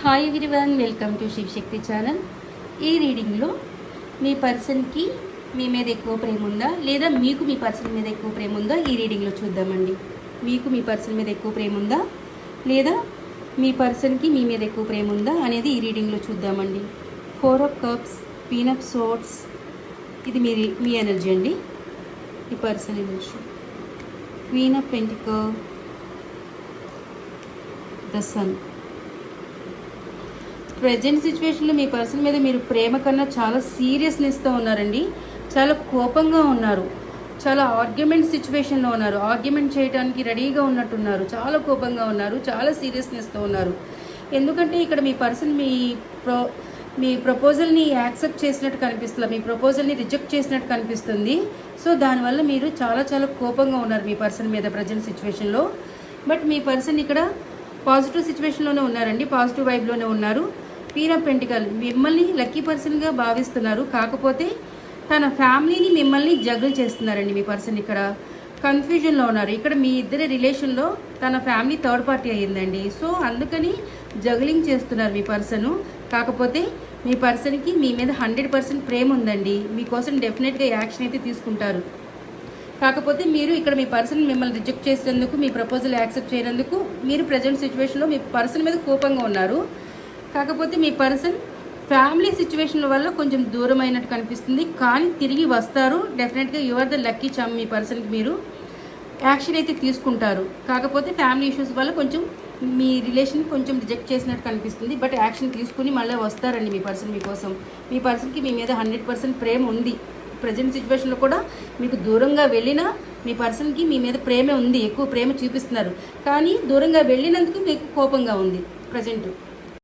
Hi everyone, welcome to Shivashakti channel. ఈ రీడింగ్లో మీ పర్సన్కి మీ మీద ఎక్కువ ప్రేమ ఉందా లేదా మీకు మీ పర్సన్ మీద ఎక్కువ ప్రేమ ఉందా ఈ రీడింగ్లో చూద్దామండి. మీకు మీ పర్సన్ మీద ఎక్కువ ప్రేమ ఉందా లేదా మీ పర్సన్కి మీ మీద ఎక్కువ ప్రేమ ఉందా అనేది ఈ రీడింగ్లో చూద్దామండి. 4 of cups, queen of swords, ఇది మీ ఎనర్జీ అండి, ఈ person energy. Queen of pentacle, the sun. Present సిచ్యువేషన్లో మీ పర్సన్ మీద మీరు ప్రేమ కన్నా చాలా సీరియస్నెస్తో ఉన్నారండి. చాలా కోపంగా ఉన్నారు, చాలా ఆర్గ్యుమెంట్ సిచ్యువేషన్లో ఉన్నారు, ఆర్గ్యుమెంట్ చేయడానికి రెడీగా ఉన్నట్టున్నారు, చాలా కోపంగా ఉన్నారు, చాలా సీరియస్నెస్తో ఉన్నారు. ఎందుకంటే ఇక్కడ మీ పర్సన్ మీ ప్రపోజల్ని యాక్సెప్ట్ చేసినట్టు కనిపిస్తుంది, మీ ప్రపోజల్ని రిజెక్ట్ చేసినట్టు కనిపిస్తుంది. సో దానివల్ల మీరు చాలా చాలా కోపంగా ఉన్నారు మీ పర్సన్ మీద ప్రజెంట్ సిచ్యువేషన్లో. బట్ మీ పర్సన్ ఇక్కడ పాజిటివ్ సిచ్యువేషన్లోనే ఉన్నారండి, పాజిటివ్ వైబ్లోనే ఉన్నారు. క్వీన్ ఆఫ్ పెంటికల్, మిమ్మల్ని లక్కీ పర్సన్గా భావిస్తున్నారు. కాకపోతే తన ఫ్యామిలీని మిమ్మల్ని జగుల్ చేస్తున్నారండి మీ పర్సన్. ఇక్కడ కన్ఫ్యూజన్లో ఉన్నారు. ఇక్కడ మీ ఇద్దరి రిలేషన్లో తన ఫ్యామిలీ థర్డ్ పార్టీ అయ్యిందండి. సో అందుకని జగులింగ్ చేస్తున్నారు మీ పర్సను. కాకపోతే మీ పర్సన్కి మీ మీద 100% ప్రేమ ఉందండి. మీకోసం డెఫినెట్గా యాక్షన్ అయితే తీసుకుంటారు. కాకపోతే మీరు ఇక్కడ మీ పర్సన్ మిమ్మల్ని రిజెక్ట్ చేసినందుకు, మీ ప్రపోజల్ యాక్సెప్ట్ చేయనందుకు మీరు ప్రజెంట్ సిచ్యువేషన్లో మీ పర్సన్ మీద కోపంగా ఉన్నారు. కాకపోతే మీ పర్సన్ ఫ్యామిలీ సిచ్యువేషన్ వల్ల కొంచెం దూరం అయినట్టు కనిపిస్తుంది, కానీ తిరిగి వస్తారు. డెఫినెట్గా you are the lucky charm. మీ పర్సన్కి మీరు యాక్షన్ అయితే తీసుకుంటారు. కాకపోతే ఫ్యామిలీ ఇష్యూస్ వల్ల కొంచెం మీ రిలేషన్ కొంచెం రిజెక్ట్ చేసినట్టు కనిపిస్తుంది. బట్ యాక్షన్ తీసుకుని మళ్ళీ వస్తారండి మీ పర్సన్ మీకోసం. మీ పర్సన్కి మీ మీద 100% ప్రేమ ఉంది. ప్రజెంట్ సిచ్యువేషన్లో కూడా మీకు దూరంగా వెళ్ళినా మీ పర్సన్కి మీ మీద ప్రేమే ఉంది, ఎక్కువ ప్రేమ చూపిస్తున్నారు. కానీ దూరంగా వెళ్ళినందుకు మీకు కోపంగా ఉంది ప్రజెంట్.